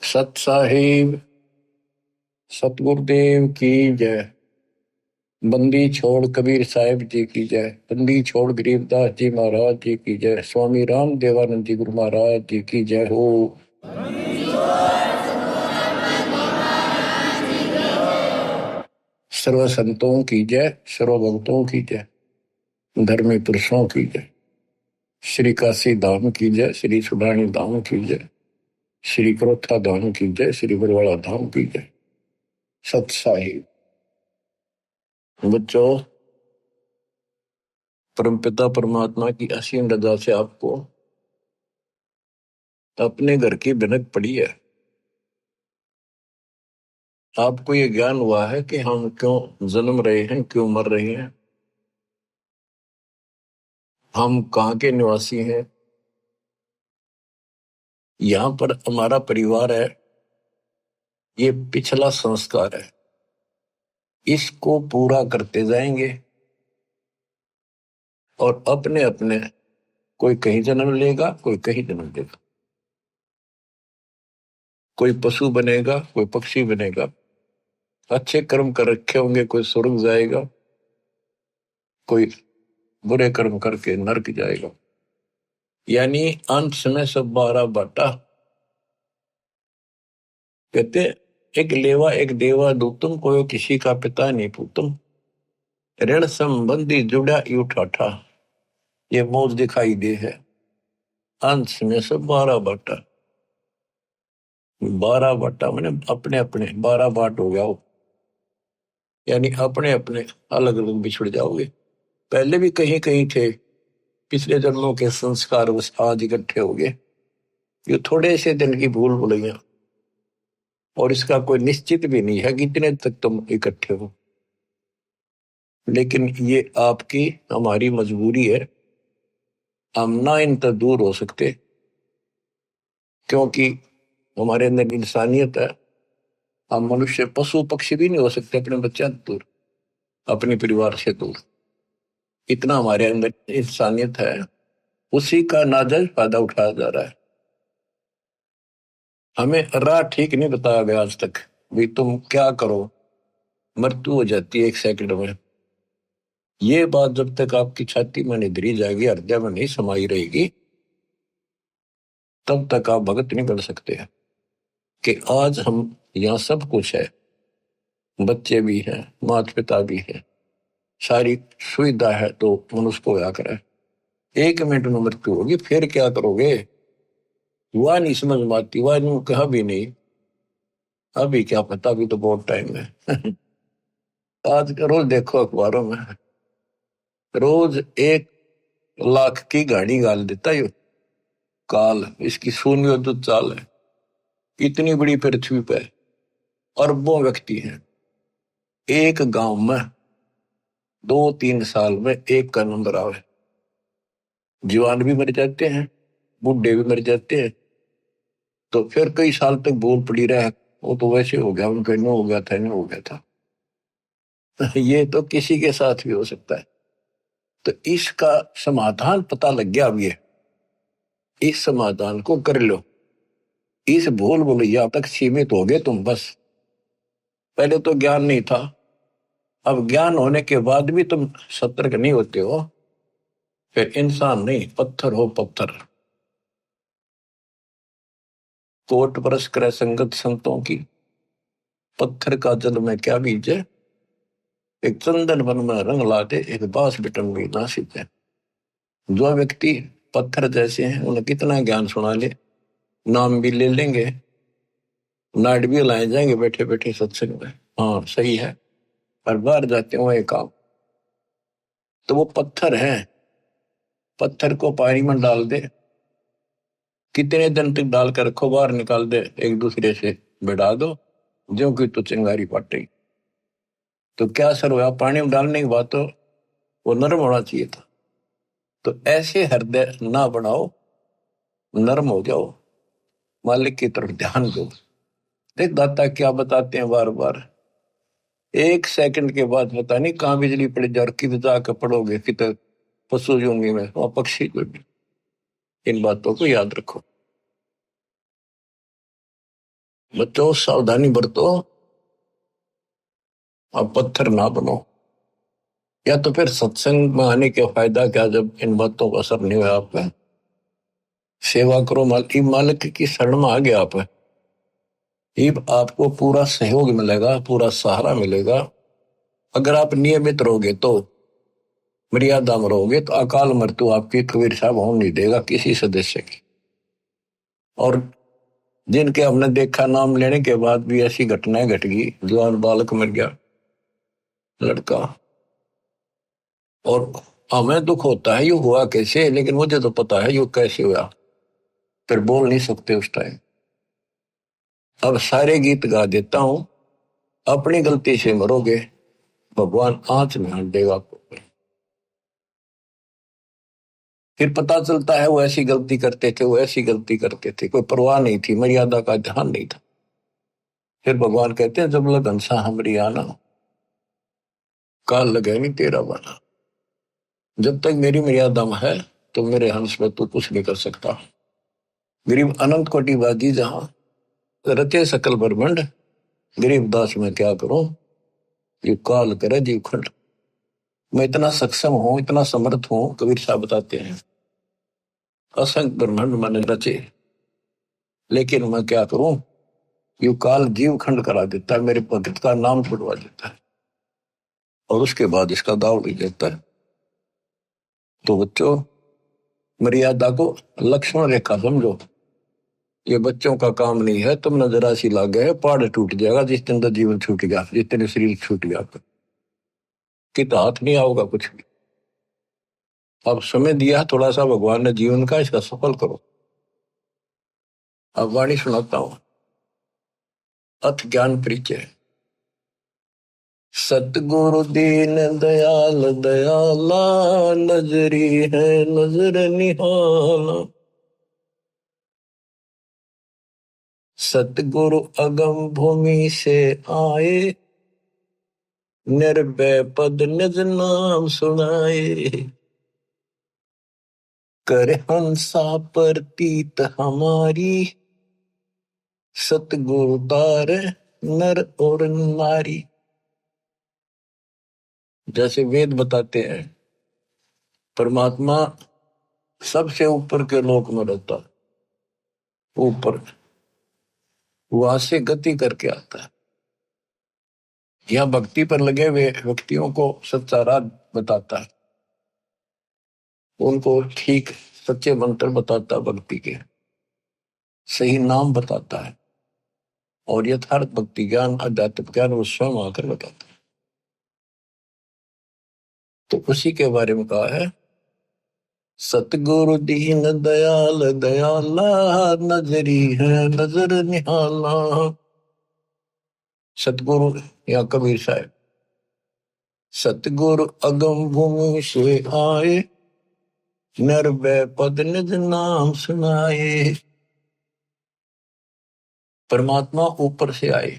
सत साहिब सतगुरुदेव की जय। बंदी छोड़ कबीर साहिब जी की जय। बंदी छोड़ गरीबदास जी महाराज जी की जय। स्वामी राम देवानंद जी गुरु महाराज जी की जय हो। सर्व संतों की जय, सर्व भक्तों की जय, धर्मी पुरुषों की जय। श्री काशी धाम की जय, श्री सुडानी धाम की जय, श्री क्रोथा धाम की जय, श्री बरवाड़ा धाम की जय। सत साहिब बच्चों, परमपिता परमात्मा की असीम रजा से आपको अपने घर की भनक पड़ी है। आपको ये ज्ञान हुआ है कि हम क्यों जन्म रहे हैं, क्यों मर रहे हैं, हम कहाँ के निवासी हैं। यहाँ पर हमारा परिवार है, ये पिछला संस्कार है, इसको पूरा करते जाएंगे और अपने अपने कोई कहीं जन्म लेगा, कोई कहीं जन्म लेगा, कोई पशु बनेगा, कोई पक्षी बनेगा, अच्छे कर्म कर रखे होंगे कोई स्वर्ग जाएगा, कोई बुरे कर्म करके नरक जाएगा। यानी अंत में सब 12 बाटा। कहते एक लेवा एक देवा दूतम, कोई किसी का पिता नहीं पूतम, ऋण संबंधी जुड़ा यू ठाठा। ये मौज दिखाई दे है। अंश में से 12 बाटा। 12 बाटा मैंने अपने अपने 12 बाट हो गया हो, यानी अपने अपने अलग अलग बिछड़ जाओगे। पहले भी कहीं कहीं थे, पिछले जन्मों के संस्कार बस आज इकट्ठे हो गए। ये थोड़े से दिन की भूल भुलैया, और इसका कोई निश्चित भी नहीं है कि कितने तक तुम इकट्ठे हो। लेकिन ये आपकी हमारी मजबूरी है, हम ना इन तक दूर हो सकते, क्योंकि हमारे अंदर इंसानियत है। हम मनुष्य पशु पक्षी भी नहीं हो सकते अपने बच्चे से दूर, अपने परिवार से दूर। इतना हमारे अंदर इंसानियत है, उसी का नाजायज फायदा उठाया जा रहा है। हमें राह ठीक नहीं बताया गया आज तक, भी तुम क्या करो, मृत्यु हो जाती है 1 सेकंड में। ये बात जब तक आपकी छाती में नहीं धरी जाएगी, हृदय में नहीं समाई रहेगी, तब तक आप भगत नहीं बन सकते हैं। कि आज हम यहाँ सब कुछ है, बच्चे भी हैं, माता पिता भी हैं, सारी सुविधा है, तो मनुष्य को क्या करे। 1 मिनट में मृत्यु होगी, फिर क्या करोगे। वह नहीं समझ में आती, वह नहीं कहा भी नहीं, अभी क्या पता, अभी तो बहुत टाइम है। आज रोज देखो अखबारों में, रोज 1 लाख की गाड़ी गाल देता है काल। इसकी शून्य जो चाल है, इतनी बड़ी पृथ्वी पे अरबों व्यक्ति हैं। एक गांव में 2-3 साल में एक का नंबर आवे। जवान भी मर जाते हैं, बूढ़े भी मर जाते हैं, तो फिर कई साल तक बोल पड़ी रहे, वो तो वैसे हो गया, उनका नो हो गया था, नो हो गया था। ये तो किसी के साथ भी हो सकता है। तो इसका समाधान पता लग गया। अब ये इस समाधान को कर लो। इस भूल भुलैया तक सीमित हो गए तुम बस। पहले तो ज्ञान नहीं था, अब ज्ञान होने के बाद भी तुम सतर्क नहीं होते हो, फिर इंसान नहीं पत्थर हो पत्थर। कोट परस करे संगत संतों की, पत्थर का जल में क्या बीजे, एक चंदन वन में रंग ला दे, एक बांस बिटन में ना सीते। जो व्यक्ति पत्थर जैसे हैं, उन्हें कितना ज्ञान सुना ले, नाम भी ले लेंगे, नाट भी लाए जाएंगे बैठे बैठे सत्संग में, हाँ सही है, पर बाहर जाते हो एक काम, तो वो पत्थर है। पत्थर को पानी में डाल दे, कितने दिन तक डाल कर रखो, बाहर निकाल दे, एक दूसरे से बिड़ा दो, जो कि तो चिंगारी पाटे। तो क्या असर हुआ, पानी में डालने के बाद तो वो नरम होना चाहिए था। तो ऐसे हृदय ना बनाओ, नरम हो जाओ, मालिक की तरफ ध्यान दो। देख दाता क्या बताते हैं बार बार, 1 सेकंड के बाद पता नहीं कहाँ बिजली पड़ जाए और किधर जाकर पड़ोगे, किधर पशु होंगे में वहां पक्षी को भी। इन बातों को याद रखो। बच्चों सावधानी बरतो, अब पत्थर ना बनो। या तो फिर सत्संग में आने के फायदा क्या, जब इन बातों का असर नहीं हुआ आप पे? सेवा करो, मालिक की शरण में आ गया आप, ये आपको पूरा सहयोग मिलेगा, पूरा सहारा मिलेगा। अगर आप नियमित रहोगे तो, मर्यादा में रहोगे तो अकाल मृत्यु आपकी कबीर साहब होने नहीं देगा किसी सदस्य की। और जिनके हमने देखा नाम लेने के बाद भी ऐसी घटनाएं घट गई, जवान बालक मर गया, लड़का। और हमें दुख होता है ये हुआ कैसे, लेकिन मुझे तो पता है ये कैसे हुआ, फिर बोल नहीं सकते उस टाइम। अब सारे गीत गा देता हूं, अपनी गलती से मरोगे, भगवान आंच में हट देगा आपको। फिर पता चलता है वो ऐसी गलती करते थे, वो ऐसी गलती करते थे, कोई परवाह नहीं थी, मर्यादा का ध्यान नहीं था। फिर भगवान कहते हैं, जब लग हंसा हमरी आना, काल लगे नहीं तेरा बना। जब तक मेरी मर्यादा में है तो मेरे हंस में तू कुछ नहीं कर सकता। गरीब अनंत कोटिवादी जहां रचे सकल ब्रह्मंड, गरीब दास में क्या करूं, ये काल करे जीव खंड। मैं इतना सक्षम हूं, इतना समर्थ हूं, कबीर साहब बताते हैं, असंख्य ब्रह्मांड मैंने रचे, लेकिन मैं क्या करूं, यू काल जीव खंड करा देता है, मेरे भगत का नाम छुड़वा देता है, और उसके बाद इसका दाव ले लेता है। तो बच्चों, मर्यादा को लक्ष्मण रेखा समझो, ये बच्चों का काम नहीं है। तुम नजरा सी लाग गए, पहाड़ टूट जाएगा जिस दिन का जीवन छूट गया, जिस दिन शरीर छूट गया, कि तो हाथ नहीं आओगा कुछ भी। अब समय दिया थोड़ा सा भगवान ने जीवन का, इसका सफल करो। अब वाणी सुनाता हूं, अथ ज्ञान परिचय। सतगुरु दीन दयाल दयाला, नजरी है नजर निहाला। सतगुरु अगम भूमि से आए, निर्भय पद निज नाम सुनाए। कर हंसा प्रतीत हमारी, सतगुरु तार नर और नारी। जैसे वेद बताते हैं, परमात्मा सबसे ऊपर के लोक में रहता है, ऊपर वहां से गति करके आता है। यह भक्ति पर लगे हुए व्यक्तियों को सच्चा राह बताता है, उनको ठीक सच्चे मंत्र बताता है, भक्ति के सही नाम बताता है, और यथार्थ भक्ति ज्ञान आध्यात्मिक ज्ञान वो स्वयं आकर बताता है। तो उसी के बारे में कहा है, सतगुरु दीन दयाल दयाला, नजरी है नजर निहाला। सतगुरु या कबीर साहब, सतगुरु अगम भूमि से आए, निर्भय पद निज नाम सुनाए। परमात्मा ऊपर से आए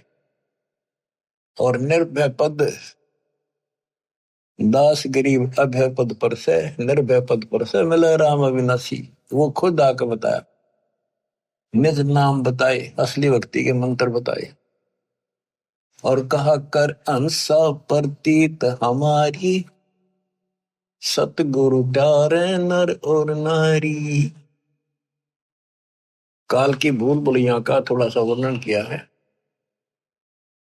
और निर्भय पद, दास गरीब अभय पद पर से, निर्भय पद पर से मिले राम अविनाशी। वो खुद आकर बताया, निज नाम बताए, असली भक्ति के मंत्र बताए, और कहा कर अंसा प्रतीत हमारी, सतगुरु प्यारे नर और नारी। काल की भूल भुलैया का थोड़ा सा वर्णन किया है।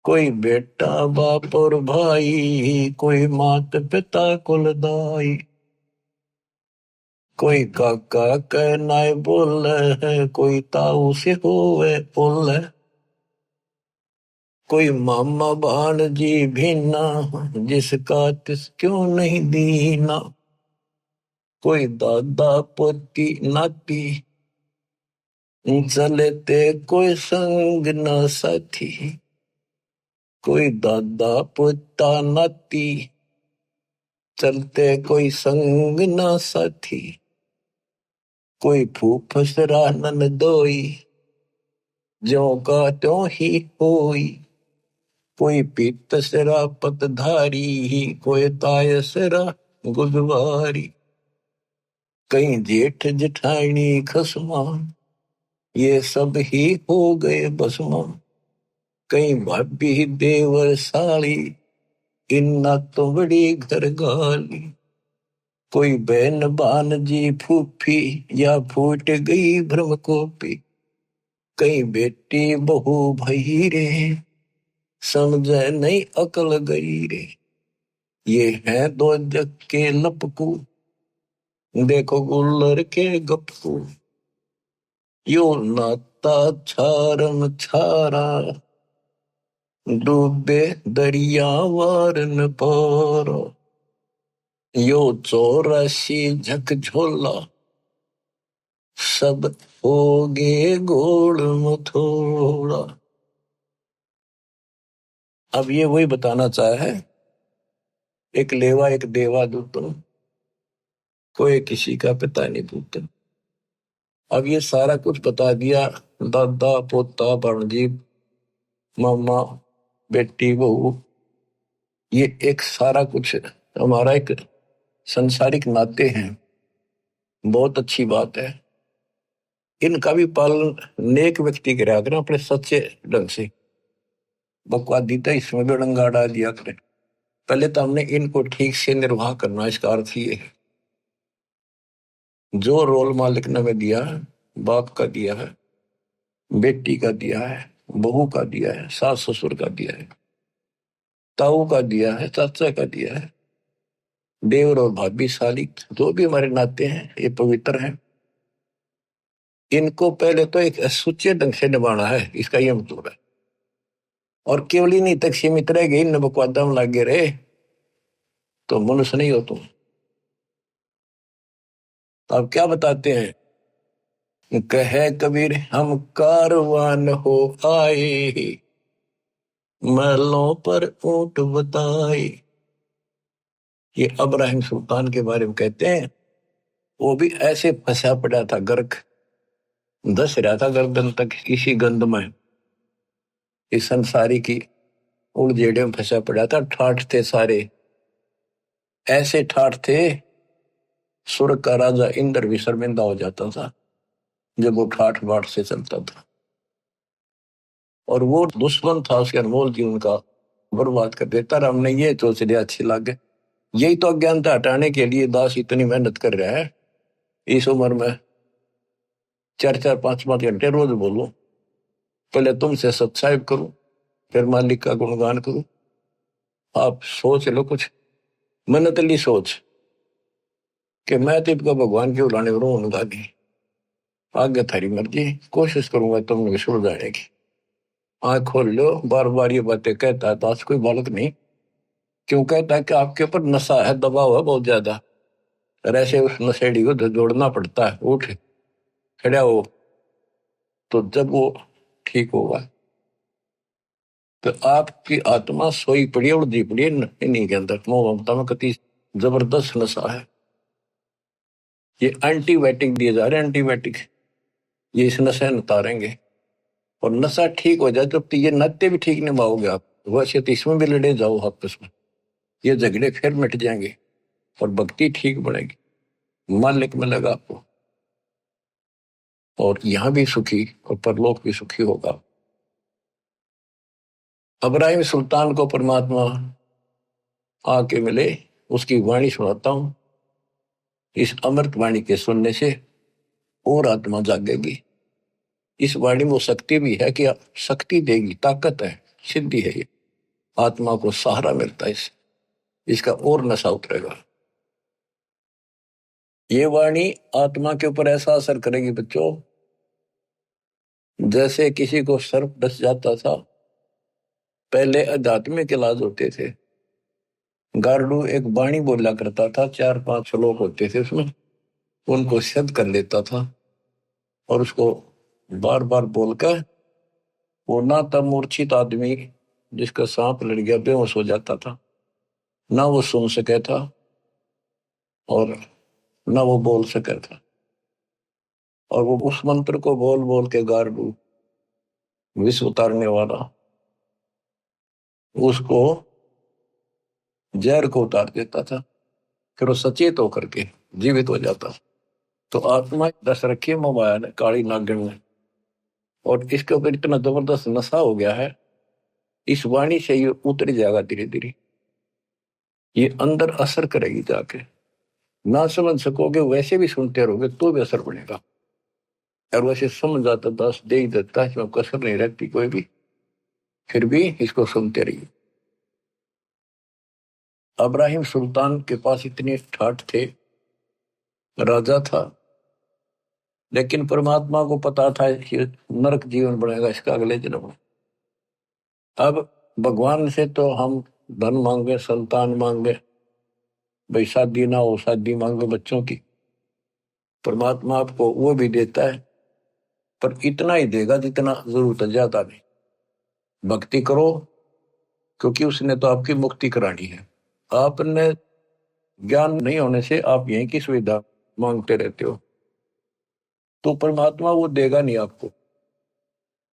कोई बेटा बाप और भाई, कोई मात पिता कुलदाई, कोई काका कहनाए बोल है, कोई ताऊ से होवे बोल है, कोई मामा भाणजी भीना, जिसका तिस क्यों नहीं दीना, कोई दादा पोती नाती, चलते कोई संग न साथी। कोई दादा पोता नाती, चलते कोई संग न साथी। कोई फूफसरा ननदोई, ज्यों का त्यों ही होई। कोई पीतसरा पतधारी, कोई तायसरा गुजवारी। कहीं जेठ जेठानी खसमा, ये सब ही हो गए बसमा। कई भाभी देवर साली, इन्ना तो बड़ी घर गाली। कोई बहन बान जी फूफी, या फूट गई भ्रम कोपी। कई बेटी बहू भई रे, समझे नहीं अकल गई रे। ये है दो जग के लपकू, देखो गुल्लर के गपकू। यो नाता छारम छारा, डूबे दरिया वारन पारा। यो 84 झकझोला, सब होगे गोड़ मथोड़ा। अब ये वही बताना चाहे है, एक लेवा एक देवा दूतन, कोई किसी का पिता नहीं पूतन। अब ये सारा कुछ बता दिया, दादा पोता भांजी मामा बेटी बहू, ये एक सारा कुछ हमारा एक संसारिक नाते हैं। बहुत अच्छी बात है। इनका भी पालन नेक व्यक्ति करा करें अपने सच्चे ढंग से। बकवादी तो इसमें भी डंगा डाल दिया करें। पहले तो हमने इनको ठीक से निर्वाह करना, इसका अर्थ ये है जो रोल मालिक ने हमें दिया है, बाप का दिया है, बेटी का दिया है, बहू का दिया है, सास ससुर का दिया है, ताऊ का दिया है, चाचा का दिया है, देवर और भाभी साली, जो भी हमारे नाते हैं ये पवित्र हैं। इनको पहले तो एक सुच्चे ढंग से निभाना है, इसका यह मतलब है। और केवल ही नहीं तक सीमित रह गई, न बकवादा में लागे रहे तो मनुष्य नहीं हो तुम। तो अब क्या बताते हैं, कहे कबीर हम कारवान हो आए, महलों पर ऊंट बताए। ये अब्राहिम सुल्तान के बारे में कहते हैं। वो भी ऐसे फंसा पड़ा था, गर्क धस रहा था गर्दन तक किसी गंध में, इस संसारी की उलझेड़े में फंसा पड़ा था। ठाठ थे सारे, ऐसे ठाठ थे स्वर्ग का राजा इंद्र भी शर्मिंदा हो जाता था जब वो ठाठ बाट से चलता था। और वो दुश्मन था उसके अनमोल जीवन का, बर्बाद कर देता। और हमने ये सोच लिया अच्छी लगे, यही तो अज्ञानता हटाने के लिए दास इतनी मेहनत कर रहा है। इस उम्र में 4-4 5-5 घंटे रोज बोलूं, पहले तुमसे सत्साहिब करूं, फिर मालिक का गुणगान करूं। आप सोच लो कुछ मनतली सोच कि मैं तो इनका भगवान के उलाने रो उनका नहीं। आगे थारी मर्जी, कोशिश करूंगा तुमने सुन जाने की। आंख खोल लो, बार बार ये बातें कहता है दास, कोई बालक नहीं। क्यों कहता है कि आपके ऊपर नशा है, दबाव है बहुत ज्यादा। और ऐसे उस नशेड़ी को जोड़ना पड़ता है, उठ खड़ा हो तो जब वो ठीक होगा। तो आपकी आत्मा सोई पड़ी है, उड़दी पड़ी है इन्हीं के अंदर, मोह ममता में कति जबरदस्त नशा है। ये एंटीबायोटिक दिए जा रहे हैं, एंटीबायोटिक, ये इस नशे में उतारेंगे। और नशा ठीक हो जाए तो ये नाते भी ठीक निभाओगे आप, वैसे तो इसमें भी लड़े जाओ आपस में, ये झगड़े फिर मिट जाएंगे और भक्ति ठीक बढ़ेगी, मालिक मिलेगा आपको, और यहां भी सुखी और परलोक भी सुखी होगा। अब्राहिम सुल्तान को परमात्मा आके मिले, उसकी वाणी सुनाता हूं। इस अमृत वाणी के सुनने से और आत्मा जागेगी। इस वाणी में वो शक्ति भी है कि शक्ति देगी, ताकत है, सिद्धि है। ये आत्मा को सहारा मिलता है, इसका और नशा उतरेगा। ये वाणी आत्मा के ऊपर ऐसा असर करेगी बच्चों, जैसे किसी को सर्प डस जाता था। पहले आध्यात्मिक इलाज होते थे, गार्डू एक वाणी बोला करता था, 4-5 श्लोक होते थे उसमें, उनको सिद्ध कर लेता था और उसको बार बार बोलकर वो ना तब मूर्छित आदमी जिसका सांप लड़ गया बेहोश हो जाता था, ना वो सुन सके था और ना वो बोल सके था। और वो उस मंत्र को बोल बोल के गार्डू विष उतारने वाला उसको जहर को उतार देता था, फिर वो सचेत होकर के जीवित हो जाता। तो आत्मा दस रखी है मोबाइल काली नागिन में, और इसके ऊपर इतना जबरदस्त नशा हो गया है इस वाणी से ये उतर जाएगा धीरे धीरे, ये अंदर असर करेगी जाके। ना समझ सकोगे वैसे भी सुनते रहोगे तो भी असर पड़ेगा, और वैसे समझ आता दस दे ही देता है, इसमें कसर नहीं रहती कोई भी, फिर भी इसको सुनते रहिए। इब्राहिम सुल्तान के पास इतने ठाठ थे, राजा था, लेकिन परमात्मा को पता था कि नरक जीवन बनेगा इसका अगले जन्म में। अब भगवान से तो हम धन मांगे, संतान मांगे, भाई शादी ना हो शादी मांगे बच्चों की, परमात्मा आपको वो भी देता है, पर इतना ही देगा जितना जरूरत है, ज्यादा नहीं। भक्ति करो, क्योंकि उसने तो आपकी मुक्ति करानी है। आपने ज्ञान नहीं होने से आप यहीं की सुविधा मांगते रहते हो, तो परमात्मा वो देगा नहीं आपको।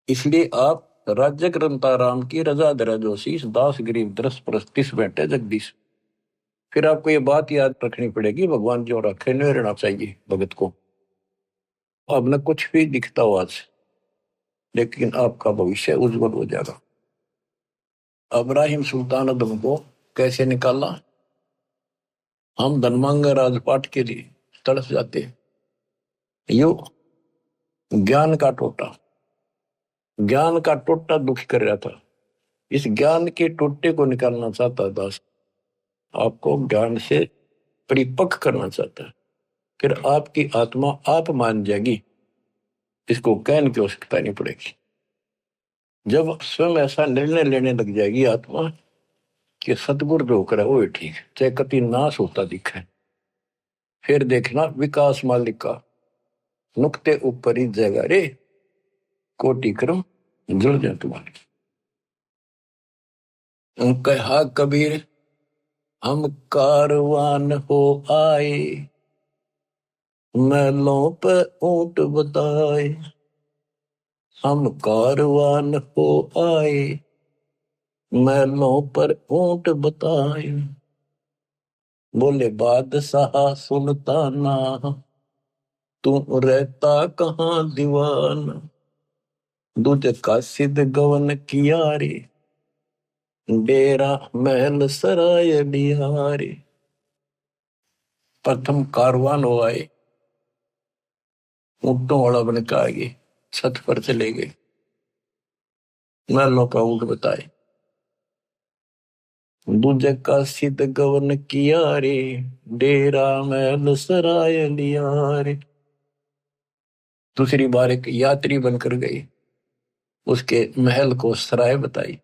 इसलिए आप राज्य ग्रंथा राम की रजा दरा जोशीस दास गरीब दरस परस्तिस बैठे जगदीश। फिर आपको ये बात याद रखनी पड़ेगी, भगवान जो रखे नहीं रहना चाहिए भगत को। अब न कुछ भी दिखता हो आज, लेकिन आपका भविष्य उज्जवल हो जाएगा। इब्राहिम सुल्तान अदम को कैसे निकाला? हम धनमांगा राजपाट के लिए तड़प जाते हैं, यो ज्ञान का टोटा, ज्ञान का टोटा दुखी कर रहा था। इस ज्ञान के टोटे को निकालना चाहता दास, आपको ज्ञान से परिपक्व करना चाहता है, फिर आपकी आत्मा आप मान जाएगी, इसको कहने की आवश्यकता नहीं पड़ेगी। जब स्वयं ऐसा निर्णय लेने लग जाएगी आत्मा कि सतगुरु जो करे वो ठीक, चाहे कति नाश होता दिखे, फिर देखना विकास मालिक का नुक्ते ऊपर ही जगह रे, कोटि क्रम जुड़ जाए तुम्हारे। कहा कबीर हम कारवान हो आए, महलों पे ऊंट बताए। हम कारवान हो आए, महलों पर ऊंट बताए। बोले बादशाह सुल्ताना, तू रहता कहाँ दीवाना। दूज का सिद्ध गवन किया रे, डेरा महल सराय बिहारी। प्रथम कारवान हो आए, ऊंटों वाला बन के आगे छत पर चले गए, महलों का ऊंट बताए। दूजे का सिद्ध गवन किया रे, डेरा महल सराय लिया रे। दूसरी बार एक यात्री बनकर गई, उसके महल को सराय बताई।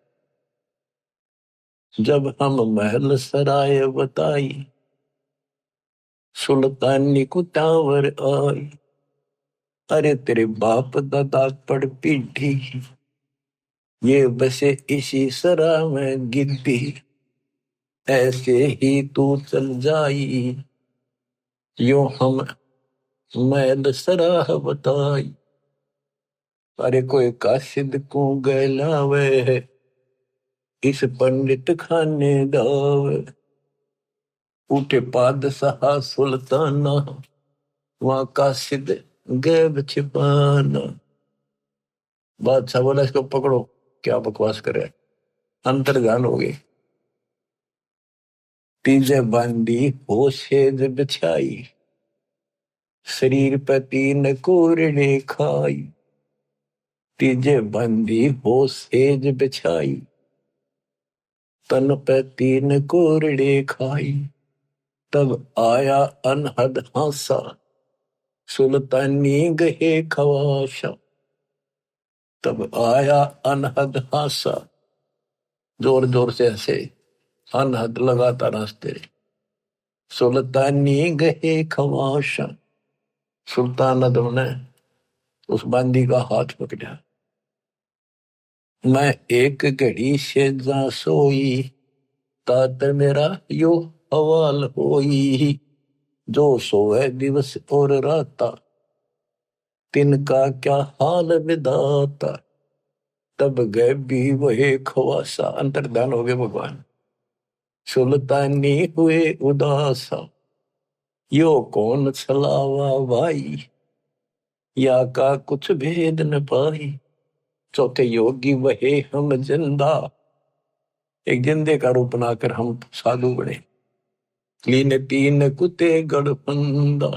जब हम महल सराय बताई, सुल्तानी को टावर आई। अरे तेरे बाप दादा पड़ पीढ़ी, ये बसे इसी सरा में गिद्दी। ऐसे ही तू चल जाई, यो हम महल सराह बताई। अरे कोई कासिद को गैलावे, इस पंडित खाने दावे। उठे पादशाह सुल्ताना, वहां कासिद गैब छिपाना। बादशाह बोला इसको पकड़ो, क्या बकवास करे, अंतर्ध्यान हो गई। तीजे बांधी हो सेज बिछाई, शरीर पे तीन कोरड़े खाई। तीजे बंदी हो सेज बिछाई, तन पे तीन कोरड़े खाई। तब आया अनहद हासा, सुल्तानी गहे खवाशा। तब आया अनहद हासा, जोर जोर से हंसे, अनहद लगातार हंसते। सुल्तानी गहे खवाशा, सुल्तान अदम ने उस बंदी का हाथ पकड़ा। मैं एक घड़ी से जा सोई, तात मेरा यो हवाल होई। जो सोए दिवस और राता, तिनका क्या हाल विधाता। तब गए भी वही खवासा, अंतर्धान हो गए भगवान। सुल्तानी हुए उदासा, यो कौन छलावा भाई, या का कुछ भेद न पाई। चौथे योगी वहे हम जिंदा, एक जिंदे का रूप बनाकर हम साधु बने। लीने तीन कुत्ते गड़फंदा,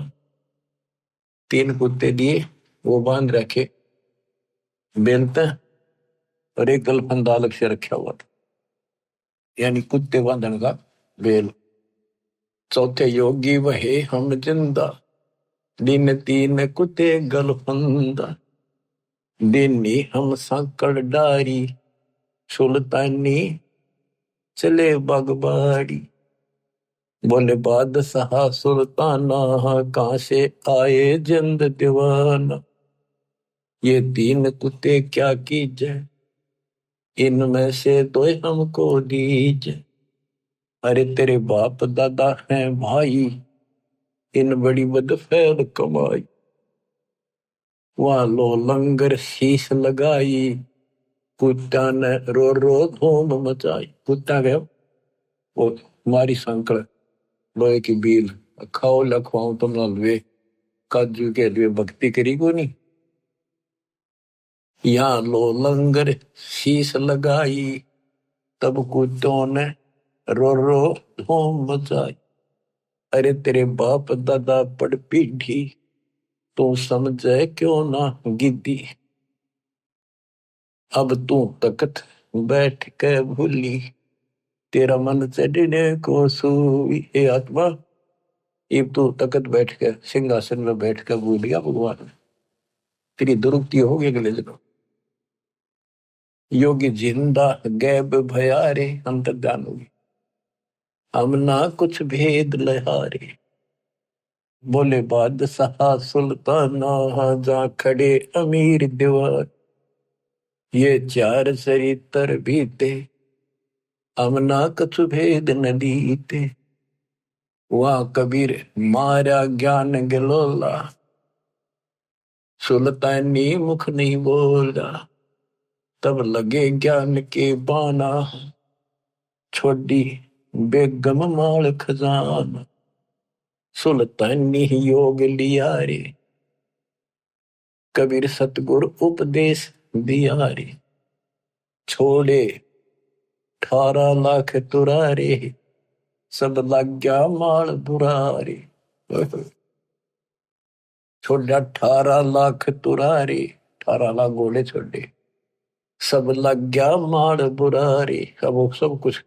तीन कुत्ते दिए, वो बांध रखे बेलते, और एक गलफंदा अलग से रखा हुआ था, यानी कुत्ते बांधने का बेल। चौथे योगी वहे हम जिंदा, दिन तीन कुत्ते गलफंदा, दिनी हम सांकड़ डारी, सुल्तानी चले बागबाड़ी। बोले बादशाह सुल्ताना, कहां से आए जिंद दीवाना, ये तीन कुत्ते क्या कीजे, इनमें से दो हमको दीजे। अरे तेरे बाप दादा हैं भाई, इन बड़ी बदफैल कमाई। वहां लो लंगर शीश लगाई, कुत्ता ने रो रो धूम मचाई। कुत्ता गया वो मारी संकड़ लोहे की बील, खाओ लखवाऊं तुम लवे, काजू के लिए भक्ति करी को नहीं। यहाँ लो लंगर शीश लगाई, तब कुत्तों ने रो रो धूम मचाई। अरे तेरे बाप दादा पड़ पीढ़ी, तू समझे क्यों ना गिद्दी। अब तू तकत बैठ के भूली, तेरा मन चढ़ने को सूई। हे आत्मा, अब तू तकत बैठ के सिंहासन में बैठ के भूल गया भगवान, तेरी दुरुक्ति हो गई अगले जन्म। योगी जिंदा गैब भयारे, अंतर्ध्यान होगी, हम ना कुछ भेद लहारे। बोले बादशाह सुल्ताना, जा खड़े अमीर दीवार, ये चार चरित्र बीते, हम ना कुछ भेद न दीते। वहां कबीर मारा ज्ञान गलोला, सुल्तानी मुख नहीं बोला, तब लगे ज्ञान के बाना, छोड़ी बेगम माल खजाना। सुल्तानी योग लिया रे, कबीर सतगुरु उपदेश दिया रे। छोड़े 18 लाख तुरारे, सब लग गया माल बुरारे। छोड़ा 18 लाख तुरारे, 18 लाख घोड़े छोड़े, सब लग गया माल बुरारे। अब वो सब कुछ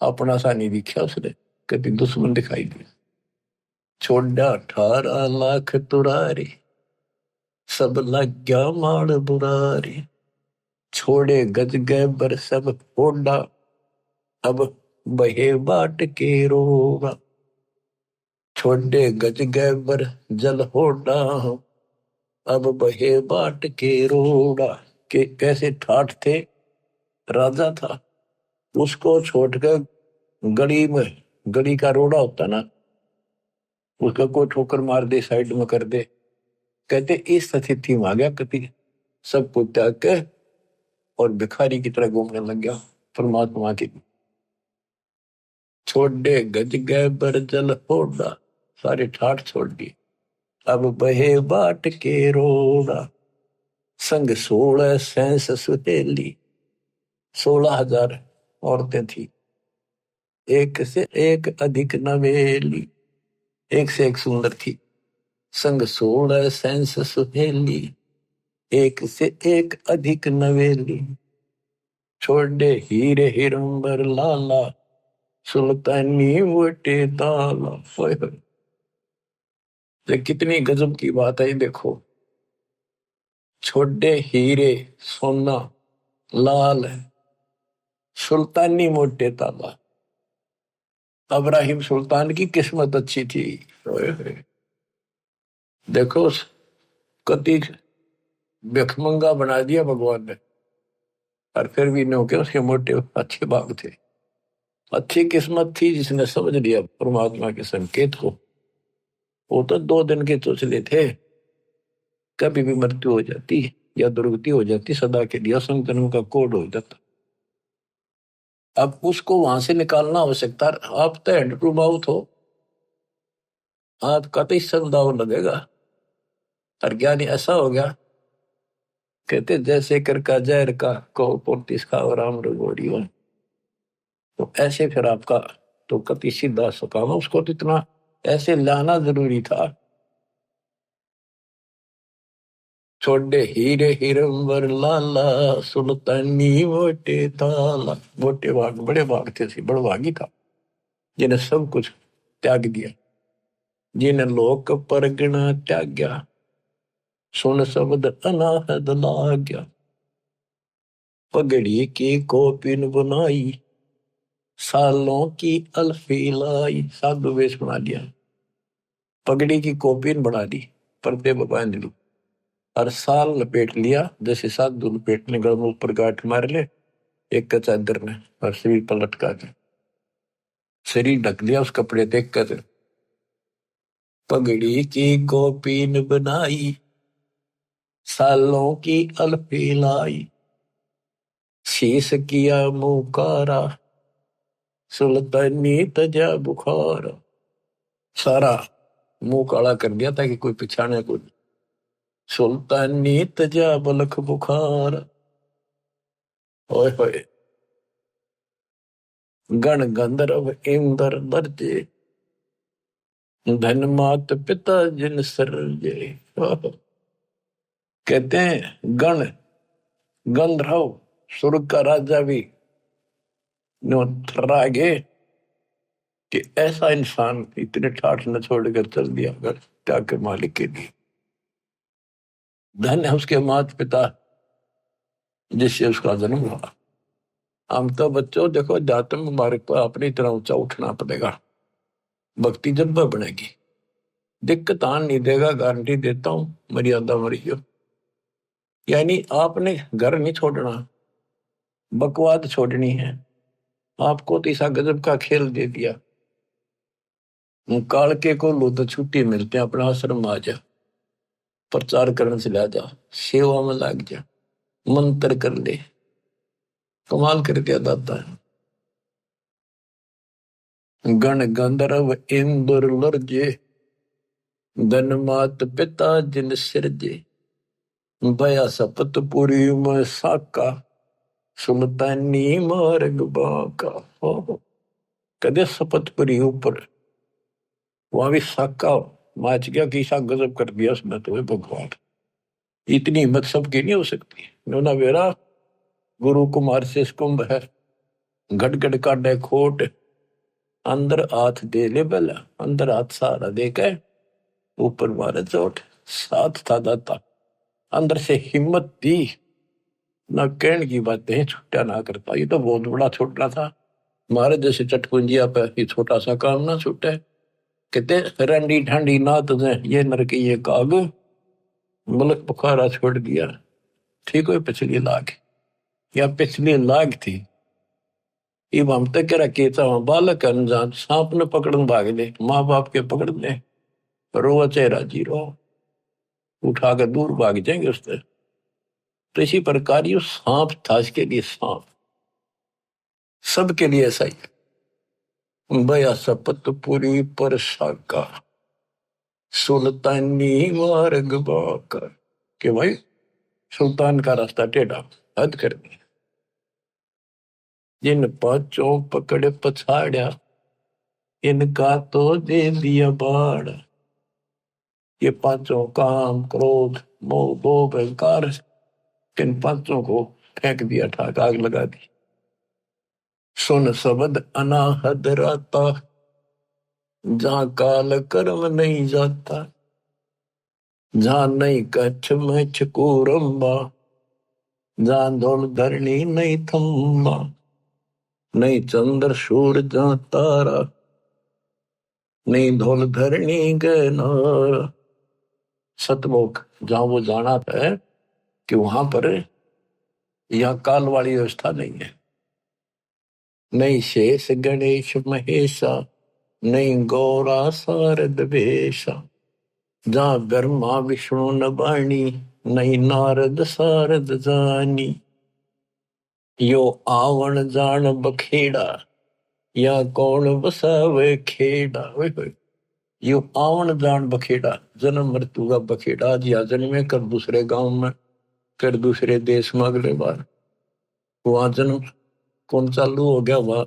अपना सा नहीं दिखा उसने, कभी दुश्मन दिखाई दिया। छोड़ा 18 लाख तुरारे, सब लग गया माल बुरारे। छोड़े गज गैबर सब होड़ा, अब बहे बाट के रोगा। छोड़े गज गैबर जल होड़ा, अब बहे बाट के रोड़ा। के कैसे ठाठ थे, राजा था, उसको छोड़कर गली में, गली का रोड़ा होता ना, उसका कोई ठोकर मार दे, साइड में कर दे। कहते इस स्थिति में आ गया कति, सब कुछ त्याग के और भिखारी की तरह घूमने लग गया परमात्मा की। छोड़े गज गए बर जल होड़ा, सारे ठाठ छोड़ दी, अब बहे बाट के रोड़ा। संग 16 सैंस सुहेली, 16,000 औरतें थी, एक से एक अधिक नवेली, एक से एक सुंदर थी। संग 16 सैंस सुहेली, एक से एक अधिक नवेली। छोड़े हीरे हिरंबर लाला, सुल्तानी वोटे दाला। ये कितनी गजब की बात है, देखो। छोड़े हीरे सोना लाल है, सुल्तानी मोटे ताला। इब्राहिम सुल्तान की किस्मत अच्छी थी। देखो कति भिखमंगा बना दिया भगवान ने, और फिर भी नो के उसके मोटे अच्छे भाग थे। अच्छी किस्मत थी जिसने समझ लिया परमात्मा के संकेत को। वो तो 2 दिन के चोचले थे, कभी भी मृत्यु हो जाती या दुर्गति हो जाती, सदा के लिए असंग जन्म का कोड हो जाता। अब उसको वहां से निकालना आवश्यकता। आप तो हैंड टू माउथ हो, आपका तो इससे दाव लगेगा। और ज्ञानी ऐसा हो गया, कहते जैसे कर का जहर का को पोर्तिस का और राम रगोड़ी हो। तो ऐसे फिर आपका तो कति सीधा सकाम, उसको तो इतना ऐसे लाना जरूरी था। छोड़े हीरे हिरंबर लाला, सुल्तानी मोटे ताला। मोटे भाग बड़े भाग थे, सी बड़ भागी था जिन्हें सब कुछ त्याग दिया, जिन्हें लोक परगना त्याग्या, सुन शब्द अनाहद लाग्या। पगड़ी की कोपिन बनाई, सालों की अल्फी लाई। साधु वेश बना लिया, पगड़ी की कोपिन बना दी, पर्दे बांध ली, और साल लपेट लिया, जैसे साधु लपेटने गल में ऊपर गांठ मार ले एक का चादर ने, और शरीर पर लटका के शरीर ढक लिया उस कपड़े देख कर। पगड़ी की कोपिन बनाई, सालों की अल्फी लाई। शीश किया मुकारा, सुल्तानी तजा बुखार। सारा मुंह काला कर दिया ताकि कोई पिछाने को। सुल्तानी तजा बलख बुखार। ओए होए, गण गंधर्व इंद्र दर्जे, धन मात पिता जिन सरजे। कहते हैं गण गंधर्व स्वर्ग का राजा भी थर्रा गए कि ऐसा इंसान इतने ठाठ न छोड़कर चल दिया अगर त्याग के मालिक के लिए। धन है उसके माता पिता जिससे उसका जन्म हुआ। हम तो बच्चों देखो, अध्यात्म मार्ग पर अपनी तरह ऊंचा उठना पड़ेगा, भक्ति जज्बा बनेगी। दिक्कत आन नहीं देगा, गारंटी देता हूं, मर्यादा मरियो। यानी आपने घर नहीं छोड़ना, बकवाद छोड़नी है। आपको तो ऐसा गजब का खेल दे दिया, कालके को लो तो छुट्टी मिलते हैं, अपना आश्रम आ जा, प्रचार करने से ला जा, सेवा में लग जा, मंत्र कर ले। कमाल कर दिया दाता है। गण गंधर्व इंद्र लर्जे, धन मात पिता जिन सिरजे। बया सपतपुरी में साका, सुल्तानी मार्ग बाका। कदे सपतपुरी ऊपर वहां भी साका माच गया, किसा गजब कर दिया उसने तो भगवान। इतनी हिम्मत सबकी नहीं हो सकती। नोना वेरा गुरु कुमार से कुंभ है, घट काटे खोट, अंदर हाथ दे ले बला, अंदर हाथ सहारा दे के ऊपर मारे चोट। साथ था दाता, अंदर से हिम्मत दी, ना कहने की बातें छुट्टा ना करता। ये तो बहुत बड़ा छोटा था, मारे जैसे चटकुंजिया पे ये छोटा सा काम ना छूटे। कहते रंडी ठंडी ना तुझे ये नरक ये काग, मुल्क बुखारा छोड़ दिया। ठीक है, पिछली लाख या पिछली लाख थी। इब हम तक रखे था बालक अनजान, सांप ने पकड़न भाग ले, माँ बाप के पकड़ ले, रो चेहरा जीरो उठा कर दूर भाग जाएंगे उससे। तो इसी प्रकार ये सांप था, इसके लिए सांप, सबके लिए ऐसा ही। बया सपत पूरी पर साका, सुल्तानी मार्ग बाका। कि भाई सुल्तान का रास्ता टेढ़ा, हद कर दी। जिन पांचों पकड़ पछाड़ा, इनका तो दे दिया बाड़। ये पांचों काम क्रोध मोह दो अहंकार, इन पांचों को फेंक दिया, ठाक आग लगा दी। सुन शब्द अनाहद राता, जहां काल कर्म नहीं जाता, जहां नहीं कच्छ में चकोरम्बा, जहां धौल धरणी नहीं थम्बा, नहीं चंद्र सूर जहां तारा, नहीं धौल धरणी गनारा। सतलोक जहां वो जाना है कि वहां पर यह काल वाली व्यवस्था नहीं है। नहीं शेष गणेश महेशा, नहीं गौरा शारद वेशा, जहां ब्रह्मा विष्णु नबाणी, नहीं नारद शारद जानी। यो आवण जान बखेड़ा, या कौन बसावे खेड़ा। यो आवण जान बखेड़ा, जन्म मृत्यु का बखेड़ा। आज या जन्मे कर दूसरे गांव में, फिर दूसरे देश में, अगले बार वहां जन्म कौन चालू हो गया, वहां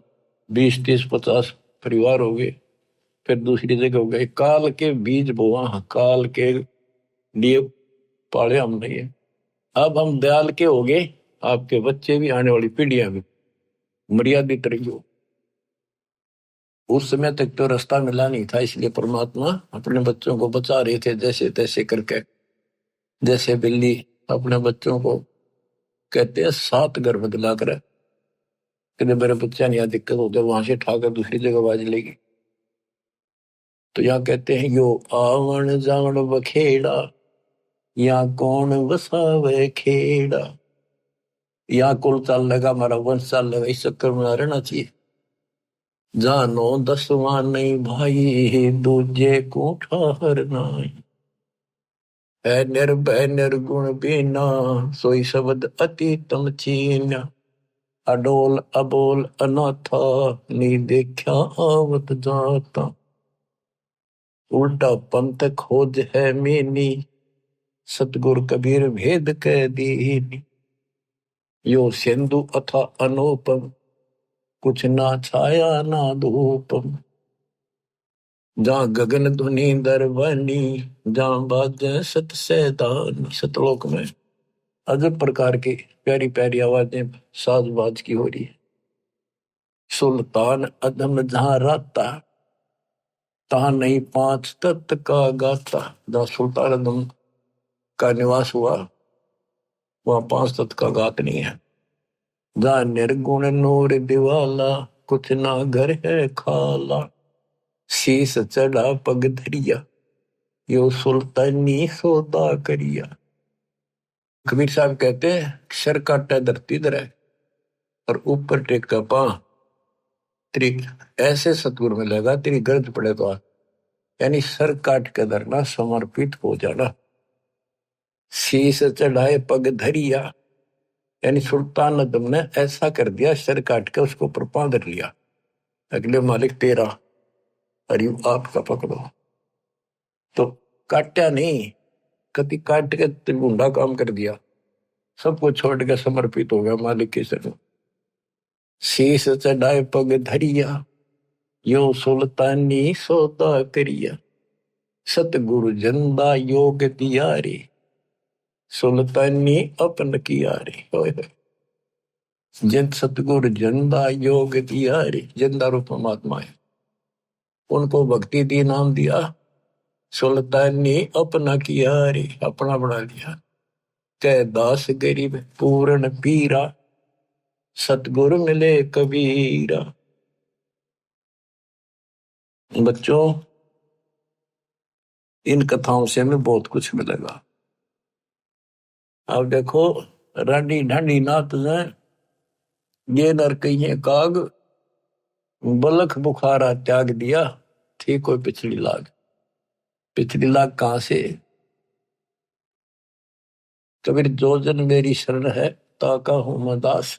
20, 30, 50 परिवार हो गए। फिर दूसरी जगह हो गए। काल के बीज बोआ, काल के लिए पाले हमने ये। अब हम दयाल के हो गए, आपके बच्चे भी, आने वाली पीढ़ियां भी मर्यादित रही हो। उस समय तक तो रास्ता मिला नहीं था, इसलिए परमात्मा अपने बच्चों को बचा रहे थे जैसे तैसे करके। जैसे बिल्ली अपने बच्चों को कहते हैं 7 गर्भ दिला कर, कहते मेरे बच्चा नहीं, दिक्कत हो जाए वहां से उठाकर दूसरी जगह बाज लेगी। तो यहाँ कहते हैं यो आवन जावन बखेड़ा, या कौन बसावे खेड़ा। यहाँ कुल चाल लेगा, हमारा वंश चाल लेगा, इस चक्कर में रहना चाहिए। जानो 10वां नहीं भाई, दूजे को ठहर नहीं। है निर्भय निर्गुण बीना, सोई शब्द अति तम चीन्या। अडोल अबोल अनाथा, नी देखा आवत जाता। उल्टा पंथ खोज है मीनी, सतगुर कबीर भेद कह दीनी। यो सिंधु अथा अनुपम, कुछ ना छाया ना धूपम। जहाँ गगन धुनी दरबानी, जहाँ बाजे सत सैदानी। सतलोक में अजब प्रकार की प्यारी प्यारी आवाजें साज बाज की हो रही है। सुल्तान अदम जहाँ राता, तहाँ नहीं 5 तत्व का गाता। जहाँ सुल्तान अदम का निवास हुआ, वहाँ 5 तत्व का गात नहीं है। जहाँ निर्गुण नूर दिवाला, कुछ ना घर है खाला। शीस चढ़ा पग धरिया, यो सुल्तानी सौदा करिया। कबीर साहब कहते हैं सर काटा धरती धरे और ऊपर टेका पा, तेरी ऐसे सतगुरु मिलेगा तेरी गर्ज पड़े तो। यानी सर काट के धरना, समर्पित हो जाना। शीस चढ़ाए पग धरिया, यानी सुल्तान अदम ने ऐसा कर दिया, सर काट के उसको ऊपर धर लिया। अगले मालिक तेरा, अरे आपका पकड़ो। तो काटा नहीं, कति काट के त्रिगुंडा काम कर दिया, सबको छोड़ के समर्पित हो गया मालिक की तरफ। शीस चढ़ाए पग धरिया, यो सुल्तानी सौदा करिया। सतगुरु जंदा योग दियारी, सुल्तानी अपन कियारी। जिन सतगुरु जंदा योग दियारी, जंदा रूप परमात्मा है, उनको भक्ति दी, नाम दिया। सुल्तानी अपना कियारी, अपना बना लिया। कह दास गरीब पूर्ण पीरा, सतगुरु मिले कबीरा। बच्चों, इन कथाओं से हमें बहुत कुछ मिलेगा। अब देखो, रानी ढांडी नाथ ने ये नर कहिए काग, बलख बुखारा त्याग दिया, थी कोई पिछली लाग। पिछली लाग कहां से? कबीर जो जन मेरी शरण है, ताका हूं मैं दास।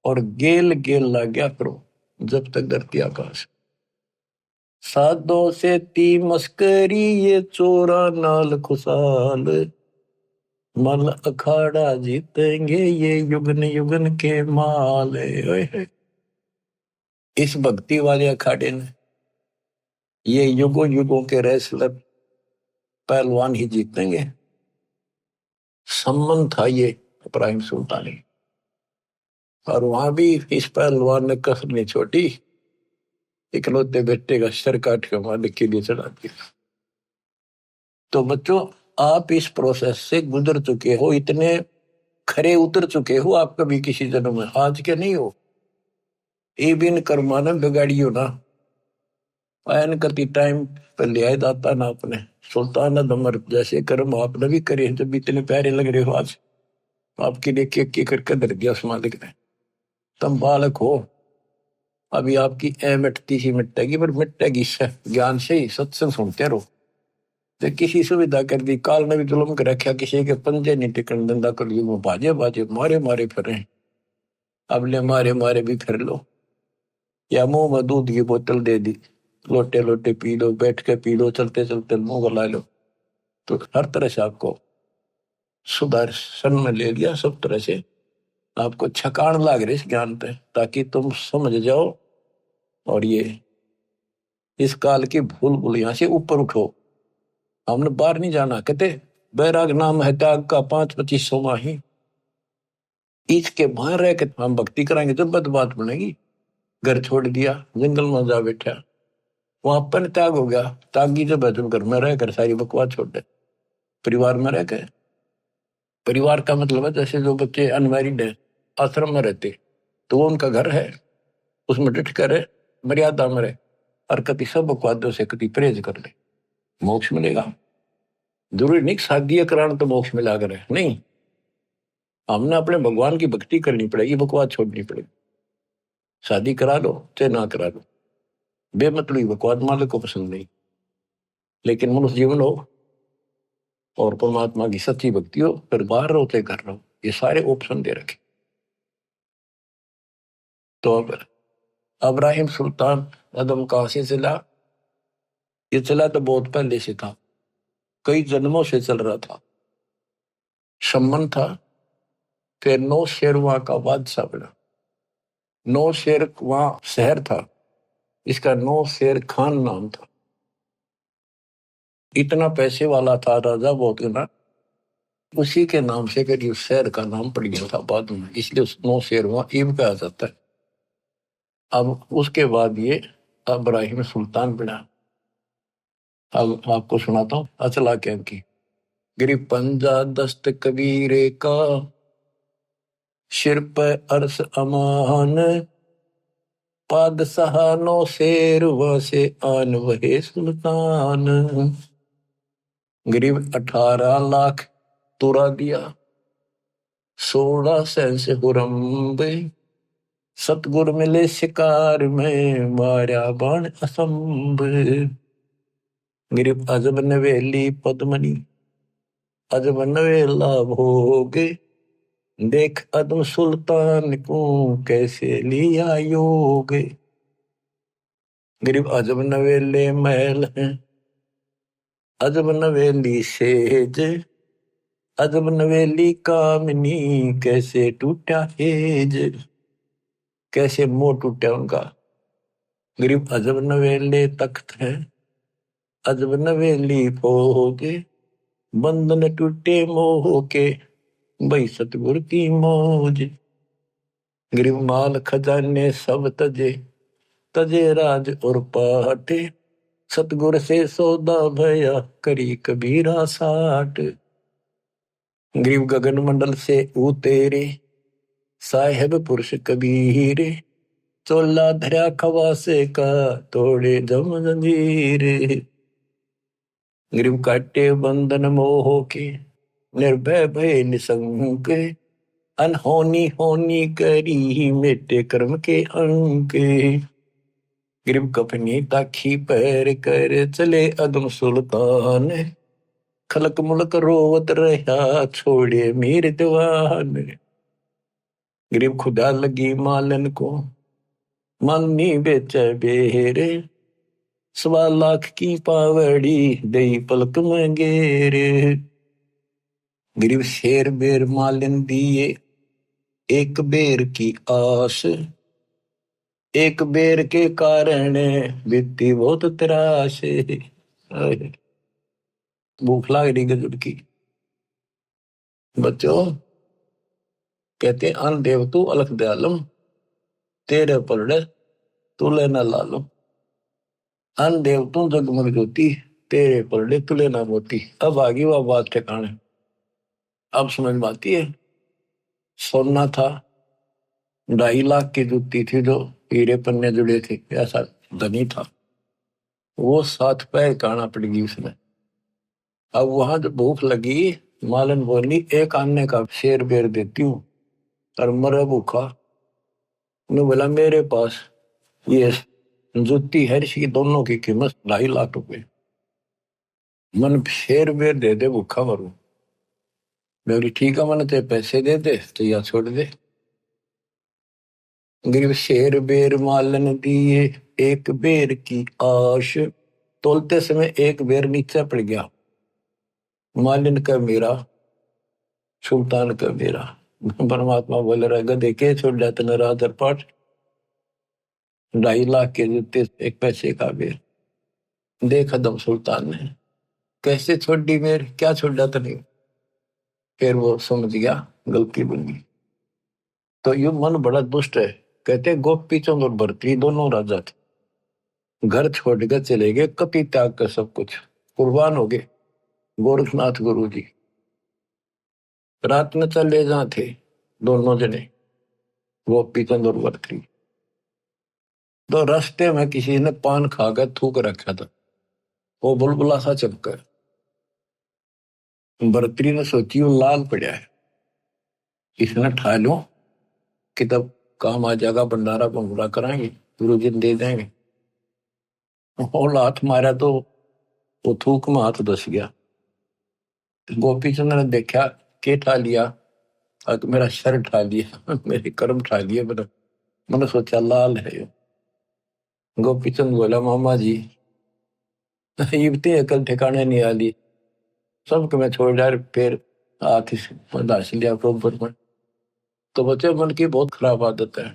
और गेल गेल लाग्या करो, जब तक धरती आकाश। साधो से ती मस्करी, ये चोरा नाल खुशाल। मल अखाड़ा जीतेंगे, ये युगन युगन के माल। इस भक्ति वाले अखाड़े ने ये युगों युगों के रेसलर पहलवान ही जीतेंगे। सम्मान था ये इब्राहिम सुल्तानी, और वहां भी इस पहलवान ने कसर नहीं छोटी, इकलौते बेटे का सर काट के मालिक के लिए चढ़ा दिया। तो बच्चों, आप इस प्रोसेस से गुजर चुके हो, इतने खरे उतर चुके हो आप कभी किसी जन्म में, आज के नहीं हो। ए बिन कर्मा न बिगाड़ियो ना, आयन कति टाइम पर लिया दाता ना अपने। सुल्तान अदमर जैसे कर्म आपने भी करे, जब इतने प्यारे लग रहे हो आज, आपके लिए के करके धर दिया उस मालिक ने। तुम बालक हो, अभी आपकी ए मिटती ही मिटेगी, पर मिटेगी ज्ञान से ही, सत्संग सुनते रहो। तो किसी सुविधा कर दी, काल ने भी जुल्म कर रखा, किसी के पंजे नहीं टिकन धंधा कर ली, वो बाजे बाजे मारे मारे फिर रहे। अब ले मारे मारे भी फिर लो, या मुंह में दूध की बोतल दे दी, लोटे लोटे पी लो, बैठ के पी लो, चलते चलते मुंह गला लो। तो हर तरह से आपको सुदर्शन में ले लिया, सब तरह से आपको छकान लाग रही इस ज्ञान पे, ताकि तुम समझ जाओ और ये इस काल की भूल भूलिया से ऊपर उठो, हमने बाहर नहीं जाना। कहते बैराग नाम है त्याग का 5-25 माही, इसके बाहर रह के हम भक्ति कराएंगे तो बात बनेगी। घर छोड़ दिया, जंगल में जा बैठा, वहां पर त्याग हो गया। त्यागी जब है तुम घर में रहकर सारी बकवास छोड़ दे, परिवार में रह के। परिवार का मतलब है जैसे जो बच्चे अनमैरिड है आश्रम में रहते, तो वो उनका घर है, उसमें डट कर रहे, मर्यादा में रहे, और कभी सब बकवादों से कभी परहेज कर ले, मोक्ष मिलेगा। जरूरी नहीं शादी कराना तो मोक्ष मिला कर है, नहीं। हमने अपने भगवान की भक्ति करनी पड़ेगी, बकवास छोड़नी पड़ेगी। शादी करा लो चाहे ना करा लो, बेमतलबी बकवास मालिक को पसंद नहीं। लेकिन मनुष्य जीवन हो और परमात्मा की सच्ची भक्ति हो, फिर बाहर रहो चाहे घर रहो, ये सारे ऑप्शन दे रखे। तो अब इब्राहिम सुल्तान अदम कहां से चला? ये चला तो बहुत पहले से था, कई जन्मों से चल रहा था। शमन था, फिर नौ शेर वहां का बादशाह बना। नौ शेर वहां शहर था, इसका नौ शेर खान नाम था। इतना पैसे वाला था राजा, बहुत ना, उसी के नाम से करीब शहर का नाम पड़ गया था बाद में, इसलिए उस नौ शेर वहां ईब कहा जाता है। अब उसके बाद ये इब्राहिम सुल्तान बना। अब आपको सुनाता हूँ अचला कैब की। गिरी पंजा दस्त कबीरे का, सिर पे अर्श अमान, पादशाह नो शेर वसे आन वहे सुल्तान। गरीब 18 लाख तुरा दिया, 16 सेंस हुरम्बे, सतगुर मिले शिकार में, मारा बाण असंभ। गिरिप अजब नवेली पद्मनी, अजब नवेला भोगे, देख अदम सुल्तान को कैसे लिया योग। गिरिप अजब नवेले महल हैं, अजब नवेली सेज, अजब नवेली कामनी, कैसे टूटा हेज। कैसे मोह टूटा उनका। गिरिप अजब नवेले तख्त हैं, अजब नवेली भोगे, बंधन टूटे मोह के, भाई सतगुर की मौज। गिरिप माल खजाने सब तजे, तजे राज और पाटे, सतगुर से सौदा भया, करी कबीरा साठ। गिरिप गगन मंडल से उतेरे, साहेब पुरुष कबीरे, चोला धरा खवासे का, तोड़े जम जंजीर। गिरिप काटे बंधन मोह के, निर्भय भय निसंक, अनहोनी होनी करी, मिटे कर्म के अंक। गिरिप कफनी ताखी पैर कर, चले अदम सुल्तान, खलक मुलक रोवत रहा, छोड़े मीर दीवान। गिरिप खुदा लगी मालन को, मालनी बेचे बेरे, 1.25 लाख की पावड़ी, दई पलक में गेरे। गिरिप शेर बेर मालन दिए, एक बेर की आस, एक बेर के कारण, बीती बहुत त्रास। भूख लाग रही गजब की। बच्चों कहते अन देव तू अलख दयालम, तेरे पलड़े तुले न लालम। अन देव तू जगमग ज्योति, तेरे पलड़े तुले न मोती। अब आगे वह बात ठिकाने, अब समझ में आती है। सोना था, 2.5 लाख की जूती थी जो हीरे पन्ने जुड़े थे, ऐसा धनी था वो। 7 पैर काना पड़ गई उसमें। अब वहां जब भूख लगी, मालन बोली एक आने का शेर बेर देती हूँ, और मरे भूखा। उन्हें बोला मेरे पास ये जूती है, इसकी दोनों की कीमत 2.5 लाख रुपए, मन शेर बेर दे दे भूखा मरू। मैं बोली ठीक है, मन ते पैसे दे दे तो या छोड़ दे। गिर शेर बेर मालन दिए, एक बेर की आश, तोलते समय एक बेर नीचे पड़ गया। मालिन का मेरा, सुल्तान का मेरा। परमात्मा बोल रहा गधे के छोड़ जाते न राधर पाठ। 2.5 लाख के जूते, 1 पैसे का बेर। देखा दम सुल्तान ने, कैसे छोड़ी मेर, क्या छोड़ा तने। फिर वो समझ गया गलती बन गई। तो ये मन बड़ा दुष्ट है। कहते गोपी चंद और भरतरी दोनों राजा थे, घर छोड़ कर चले गए, कपि त्याग कर सब कुछ कुर्बान हो गए। गोरखनाथ गुरु जी रात में चले जहाँ थे दोनों जने, गोपी चंद और भरतरी। तो रास्ते में किसी ने पान खाकर थूक रखा था, वो बुलबुला सा चपका। भरतरी ने सोची वो लाल पड़ा है, इसने ठा लो कि तब काम आ जाएगा, भंडारा भंगूरा कराएंगे, गुरु जी दे देंगे। और हाथ मारा तो वो थूक में हाथ धस गया। गोपी चंद्र ने देखा के ठा लिया, अब मेरा सर ठा लिया, मेरे कर्म ठा लिए। मैंने सोचा लाल है यो। गोपी चंद बोला मामा जी इतनी अकल ठिकाने नहीं आली, सबको मैं छोड़ जा। फिर हाथ धस लिया गोबर में। तो बच्चे मन की बहुत खराब आदत है।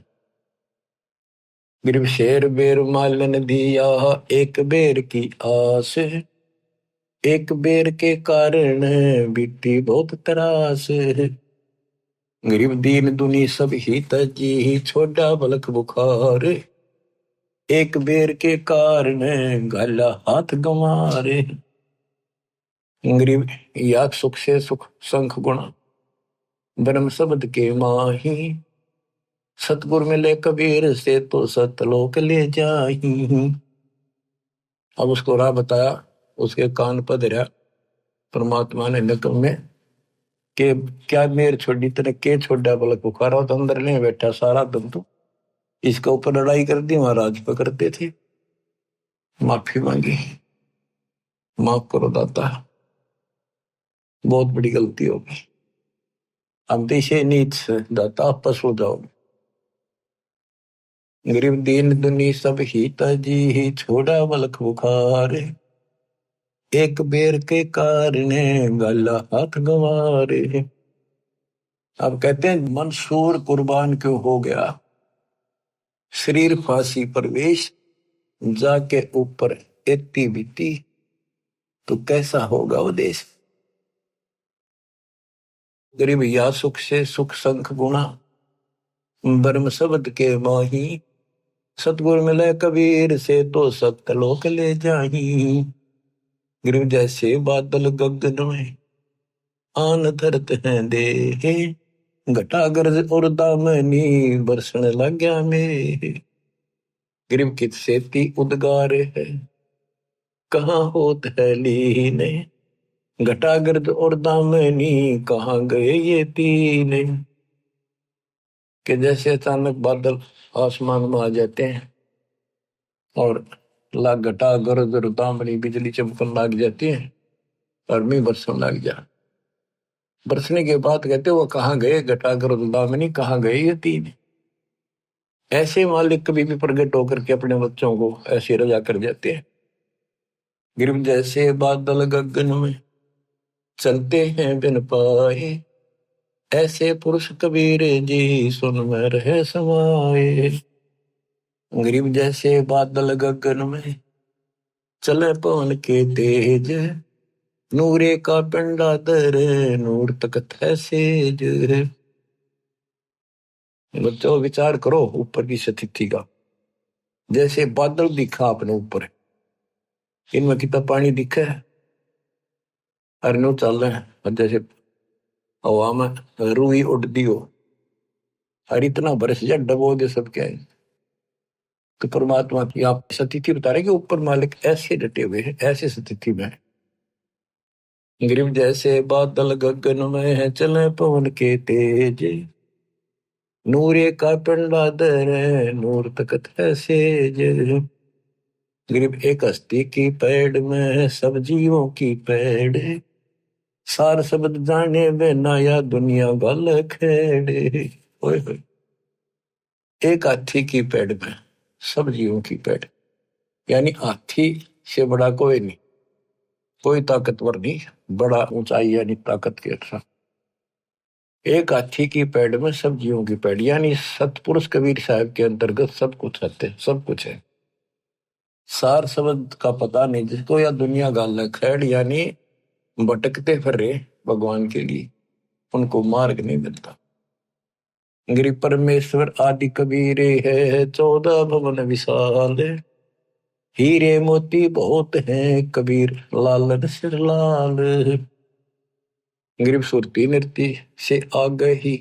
गिरव शेर बेर मालन दिया, एक बेर की आस, एक बेर के कारण बीती बहुत त्रास। गरीब दीन दुनी सब ही तजी, छोड़ा बलक बुखार, एक बेर के कारण गला हाथ गंवारे। गरीब या सुख से सुख संख गुणा, ब्रह्म शब्द के माही, सतगुर मिले कबीर से तो सतलोक ले जाही। अब उसको राह बताया, उसके कान पर धरा परमात्मा ने नकम में के क्या मेर छोड़ी तेने के छोड़ा बलक बुखारा, तो अंदर ले बैठा सारा दम तो इसके ऊपर लड़ाई कर दी, महाराज पकड़ते थे। माफी मांगी, माफ करो दाता, बहुत बड़ी गलती होगी, हम दिशे नीच दाता आपस हो जाओ। गरीब दीन दुनी सब ही तजी, ही छोड़ा बलक बुखार, एक बेर के कारण गला हाथ गंवारे। अब कहते हैं मंसूर कुर्बान क्यों हो गया, शरीर फांसी परवेश, जाके ऊपर एती बीती, तो कैसा होगा वो देश। गरीब या सुख से सुख संख गुणा, ब्रह्म शब्द के माही, सतगुर मिले कबीर से तो सतलोक ले जाही। गरीब जैसे बादल गगन में आन धरत हैं देहे, घटा गरज और दामनी बरसने लग गया मेरे। गरीब कित सेती उद्गार है, कहाँ होत है लीने, घटा गर्द और दामनी कहाँ गए ये तीने। कि जैसे अचानक बादल आसमान में आ जाते हैं और लाग घटा गर्द और दामनी बिजली चमकन लग जाती है और मी बरसने लग जा। बरसने के बाद कहते वो कहाँ गए घटा गर्द दामनी, कहाँ गए ये तीन। ऐसे मालिक कभी भी प्रकट होकर के अपने बच्चों को ऐसे रजा कर जाते हैं। गिरव जैसे बादल गगन में चलते हैं बिन पाए, ऐसे पुरुष कबीर जी सुन में रहे समाए। गरीब जैसे बादल गगन में चले पवन के तेज, नूरे का पिंडा दर नूर तकत है सेज। बच्चों विचार करो ऊपर की स्थिति का, जैसे बादल दिखा अपने ऊपर, इनमें कितना पानी दिखा है, और नो चल रहे हैं, और जैसे हवा में रुई उड़ती हो और इतना बरस जा डबो दे सब क्या है। तो परमात्मा की आप स्थिति बता रहे कि ऊपर मालिक ऐसे डटे हुए हैं, ऐसे स्थिति में है। गरीब जैसे बादल गगन में है चले पवन के तेज, नूरे का पिंडा दर नूर तकत है सेज। गरीब एक हस्ती की पेड़ में सब जीवों की पेड़, सार शब्द जाने बिना या दुनिया गल खेड़े। ओए होए, एक हाथी की पेड़ में सब जीवों की पेड़, यानी हाथी से बड़ा कोई नहीं, कोई ताकतवर नहीं बड़ा ऊंचाई यानी ताकत के अच्छा। एक हाथी की पैड़ में सब जीवों की पैड़, यानी सतपुरुष कबीर साहब के अंतर्गत सब कुछ सत्य, सब कुछ है। सार शब्द का पता नहीं जिसको, या दुनिया गाल खैड़, यानी भटकते फिर भगवान के लिए, उनको मार्ग नहीं मिलता। गिरि परमेश्वर आदि कबीरे है, 14 भवन विशाल, हीरे मोती बहुत हैं कबीर लाल सिर लाल। गिरिव सुरती नृत्य से आ गई,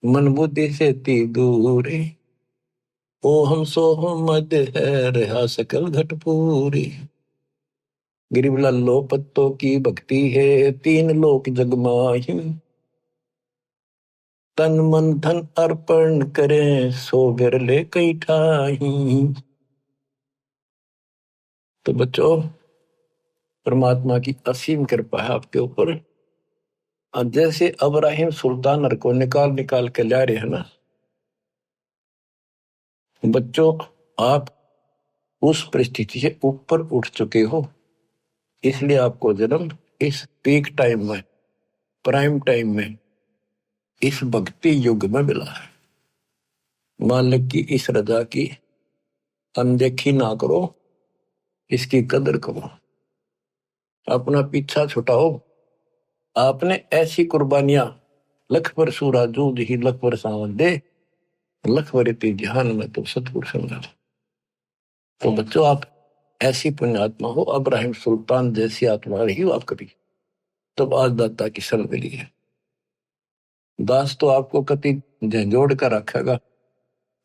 मन बुद्धि से ती दूर, ओ हम सो हम मद है रहा सकल घट पूरी। गिरिव लल्लो पत्तों की भक्ति है, 3 लोक जगमाही, तन मन धन अर्पण करें सो बिरले कई ठाही। तो बच्चों, परमात्मा की असीम कृपा है आपके ऊपर। जैसे अब्राहिम सुल्तान को निकाल निकाल के ला रहे हैं ना बच्चों, आप उस परिस्थिति से ऊपर उठ चुके हो, इसलिए आपको जन्म इस पीक टाइम में, प्राइम टाइम में, इस भक्ति युग में मिला है। मालिक की इस रजा की अनदेखी ना करो, इसकी कदर करो, अपना पीछा छुटाओ। आपने ऐसी कुर्बानियां, लख पर सूरा जूझ ही लख पर सावन दे, लख वरिति ध्यान में तो सतगुरु समझा। तो बच्चों, आप ऐसी पुण्यात्मा हो, अब्राहिम सुल्तान जैसी आत्मा रही हो आप कभी, तब आज दाता की सन मिली है। दास तो आपको कति झंझोड़ कर रखेगा,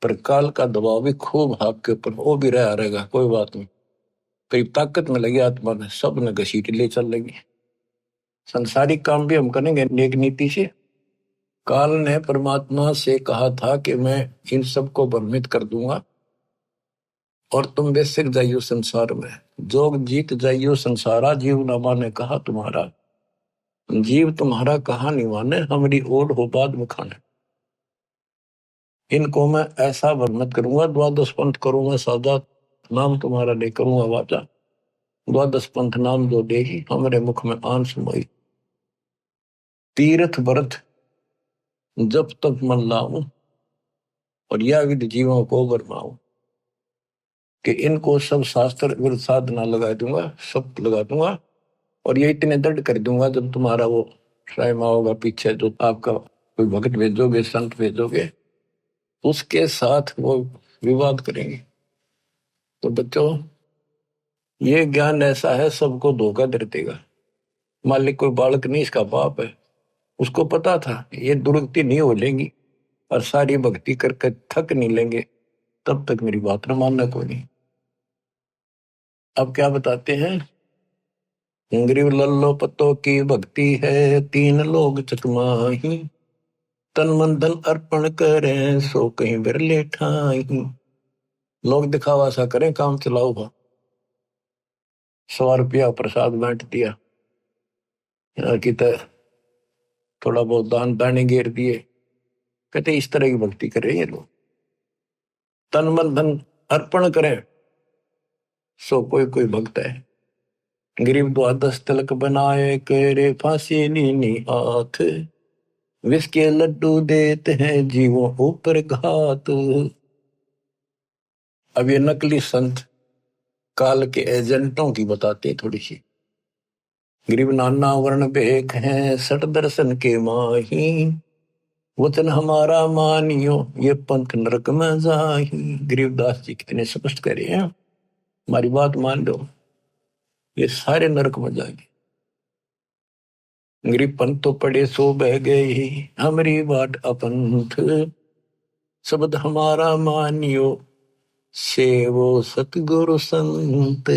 पर काल का दबाव भी खूब आपके ऊपर वो भी रहा रहेगा, कोई बात नहीं। करीब ताकत में लगी आत्मा में, सब ने घसीट ले चल लेंगे। संसारिक काम भी हम करेंगे नेक नीति से। काल ने परमात्मा से कहा था कि मैं इन सबको भ्रमित कर दूंगा और तुम बेसिक जाइयो संसार में, जोग जीत जाइयो संसारा, जीव न माने कहा तुम्हारा, जीव तुम्हारा कहा नहीं माने, हमारी ओढ़ हो बाद में खाने। इनको मैं ऐसा भ्रमित करूंगा, द्वादश पंथ करूंगा सादा, नाम तुम्हारा ले करूंगा वाचा, द्वादश पंथ नाम जो दे ही हमारे मुख में आन सुमाई। तीर्थ व्रत जब तक मन लाऊं और यह विधि जीवों को बरमाऊं, कि इनको सब शास्त्र विरुद्ध साधना लगा दूंगा, सब लगा दूंगा, और ये इतने दृढ़ कर दूंगा जब तुम्हारा वो टाइम होगा पीछे, जो आपका कोई भगत भेजोगे, संत भेजोगे, उसके साथ वो विवाद करेंगे। तो बच्चों, ये ज्ञान ऐसा है, सबको धोखा दे देगा। मालिक कोई बालक नहीं, इसका बाप है, उसको पता था ये दुर्गति नहीं हो लेंगी और सारी भक्ति करके थक नहीं लेंगे, तब तक मेरी बात न मानना कोई नहीं। अब क्या बताते हैं, ग्रीव लल्लो पत्तों की भक्ति है, 3 लोग चकमाही, तन मन धन अर्पण करें सो कहीं बिरले ठाई। लोग दिखावा सा करें, काम चलाओ भा, 100 रुपया प्रसाद बांट दिया, कि थोड़ा बहुत दान दाने घेर दिए, कहते इस तरह की भक्ति करें ये लोग। तन मन धन अर्पण करें सो कोई कोई भक्त है। गरीब 12 तिलक बनाए करे, फांसी नीनी हाथ, विष के लड्डू देते हैं जीवों ऊपर घात। अब ये नकली संत काल के एजेंटों की बताते थोड़ी सी। गरीब नाना वर्ण बेख हैं, 60 दर्शन के माही, वचन हमारा मानियो ये पंथ नरक में जाही। गरीबदास जी कितने स्पष्ट करे हैं, हमारी बात मान लो, ये सारे नरक में जाएंगे। गरीब पंथ तो पड़े सो बह गए, हमारी बाट अपंथ, शब्द हमारा मानियो सेवो सतगुरु संत।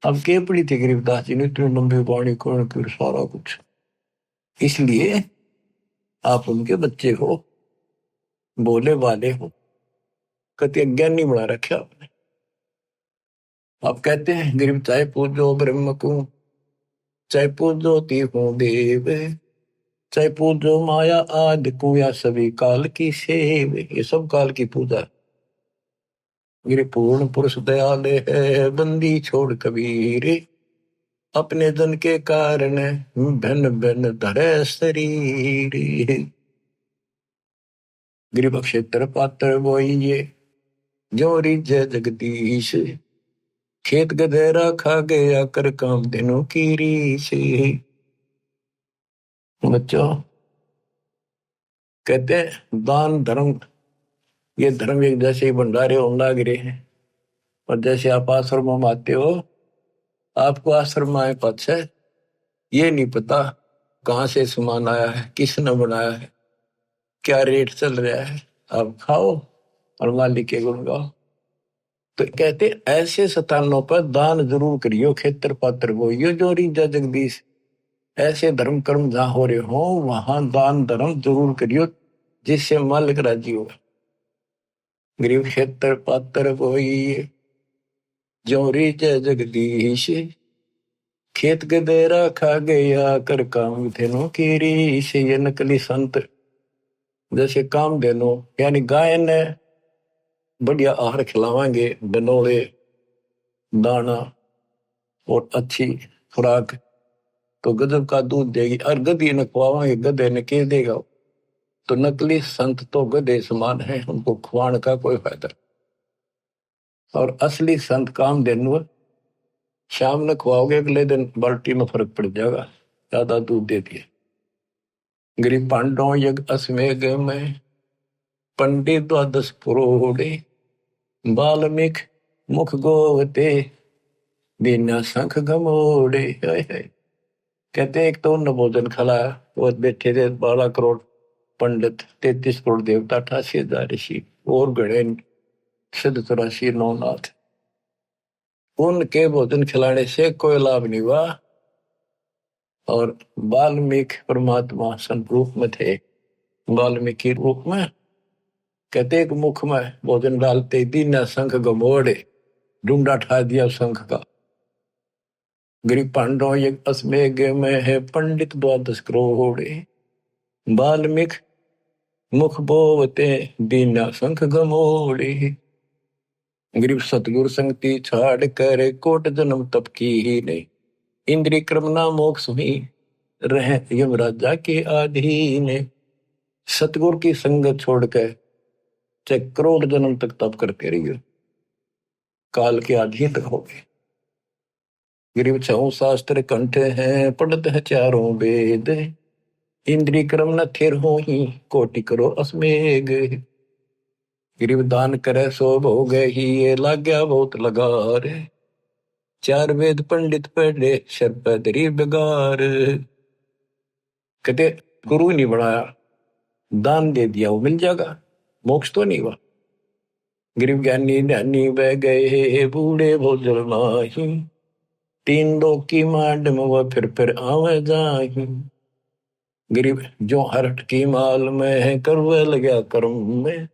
अब के पड़ी थी गरीबदास जी ने, इतनी लंबी वाणी कौन फिर सारा कुछ, इसलिए आप उनके बच्चे हो, बोले वाले हो, कति अज्ञानी बना रखे आपने। आप कहते हैं गरीब चाहे पूजो ब्रह्म को, चाहे पूजो तीहू देव, चाहे पूजो माया आदि को, या सभी काल की सेव, ये सब काल की पूजा। मेरे पूर्ण पुरुष दयाल है, बंदी छोड़ कबीर, अपने जन के कारण भिन्न भिन्न धरे शरीर। गृह क्षेत्र पात्र बोइए जो रिझे जगदीश, खेत गधेरा खा गया कर काम दिनों की रीस। बच्चों कहते हैं दान धर्म, ये धर्म एक जैसे ही भंडारे होने लग रहे हैं। और जैसे आप आश्रम में आते हो, आपको आश्रम में आए पाछे ये नहीं पता कहाँ से सामान आया है, किसने बनाया है, क्या रेट चल रहा है। आप खाओ और मालिक के गुण गाओ। तो कहते ऐसे स्थानों पर दान जरूर करियो, खेतर पात्र बोइयो जो रिझा जगदीश। ऐसे धर्म कर्म जहां हो रहे हो वहां दान धर्म जरूर करियो, जिससे मालिक राजी हो। गरीब क्षेत्र पात्र बोइए जो रिझा जगदीश, खेत गदेरा खा गया कर काम धेनु की रीस। ये नकली संत जैसे काम धेनु यानी गाय ने बढ़िया आहार खिलावांगे, बनोले दाना और अच्छी खुराक, तो गजब का दूध देगी। और गधी ने खुआवांगे, गधे ने के देगा। तो नकली संत तो गधे समान है, उनको खुआने का कोई फायदा। और असली संत काम देनु शाम ने खुआओगे, अगले दिन बाल्टी में फर्क पड़ जाएगा, ज्यादा दूध दे दिए। गरीब पांडव यज्ञ अश्वमेघ में पंडित द्वादश पुरोड़े, बाल्मीक मुख गोवते बिना शंख घमोड़े। कहते एक तो उन्होंने भोजन खिलाया, वो बैठे थे 12 करोड़ पंडित, 33 करोड़ देवता, 88,000 ऋषि और गणे सिद्ध 84 नौनाथ। उनके भोजन खिलाने से कोई लाभ नहीं हुआ। और वाल्मीकि परमात्मा संत रूप में थे, वाल्मीकि रूप में कहते एक मुख में भोजन डालते दीना शंख गमोड़े, ढूंढा ठा दिया शंख का। गरीब पांडव ये अश्वमेघ में है पंडित द्वादश करोड़े, वाल्मीकि मुख बोवते दीना शंख गमोड़े। गरीब सतगुरु संगति छाड़ कर कोट जन्म तप की ही नहीं, इंद्रिय क्रमना मोक्ष में रहे यमराजा के अधीन। सतगुरु की संगत छोड़कर चाहे करोड़ जन्म तक तप करते रहिए, काल के अधीन रहोगे। गरीब 6 शास्त्र कंठ हैं, पढ़ते हैं 4 वेद, इंद्रिय क्रम न थिर हो ही कोटि करो अश्वमेघ। गरीब दान करे सो भोग ही, ये लाग गया बहुत लगार, 4 वेद पंडित पढ़े शर पे धरी बेगार। कहते गुरु नहीं बनाया, दान दे दिया, वो मिल जाएगा, मोक्ष तो नहीं हुआ। गरीब ज्ञानी ध्यानी बह गए बूढ़े भोजल माही, 3 लोक की मांड में वह फिर आवे जाही। गरीब जो हरट की माल में है करवे लगा कर्म में,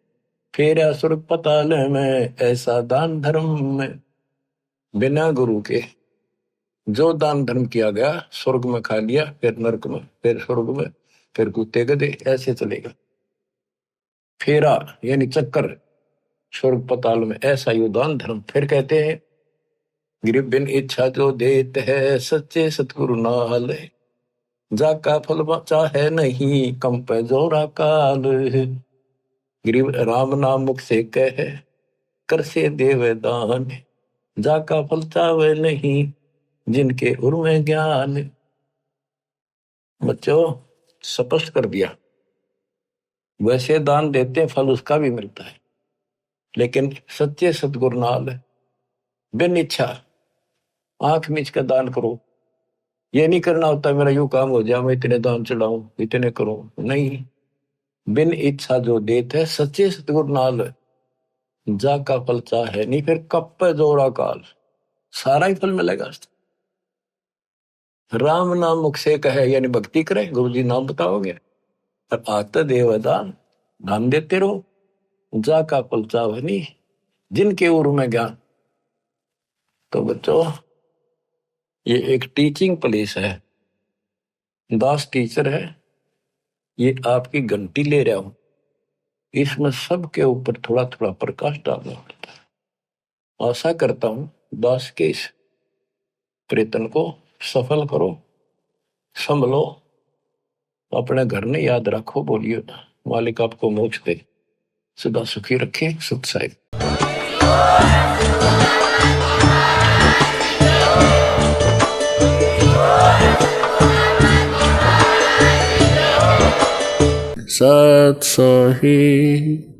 फेरा सुर पताल में ऐसा दान धर्म में। बिना गुरु के जो दान धर्म किया गया, स्वर्ग में खा लिया, फिर नरक में, फिर स्वर्ग में, फिर कुत्ते गधे, ऐसे चलेगा फेरा यानी चक्कर स्वर्ग पताल में, ऐसा यो दान धर्म। फिर कहते हैं गरीब बिन इच्छा जो देते है सच्चे सतगुरु नाल, जाका फल चाहे नहीं कम पे जोरा काल। गरीब राम नाम मुख से कहे कर से देव दान, जाका फल चाहे नहीं जिनके उर में ज्ञान। बच्चों स्पष्ट कर दिया, वैसे दान देते हैं फल उसका भी मिलता है, लेकिन सच्चे सतगुरु नाल बिन इच्छा आंख मीच का दान करो। ये नहीं करना होता मेरा यूं काम हो जाए, मैं इतने दान चढ़ाऊं, इतने करूं, नहीं। बिन इच्छा जो देते है सच्चे सतगुरु नाल, जा का फल चाहे नहीं फिर कप पे जोड़ा काल, सारा ही फल मिलेगा। राम नाम मुख से कहे यानी भक्ति करे, गुरु जी नाम बताओगे और आते देवदान दान देते रहो, जा का फल चाहे नहीं जिनके उर में ज्ञान। तो बच्चों ये एक टीचिंग प्लेस है, दास टीचर है, ये आपकी घंटी ले रहा हूं, इसमें सबके ऊपर थोड़ा थोड़ा प्रकाश डालना पड़ता है। आशा करता हूं दास के इस प्रयत्न को सफल करो, संभलो, अपने घर ने याद रखो, बोलिए मालिक आपको मोक्ष दे, सदा सुखी रखे। सत साहिब। सत साहिब।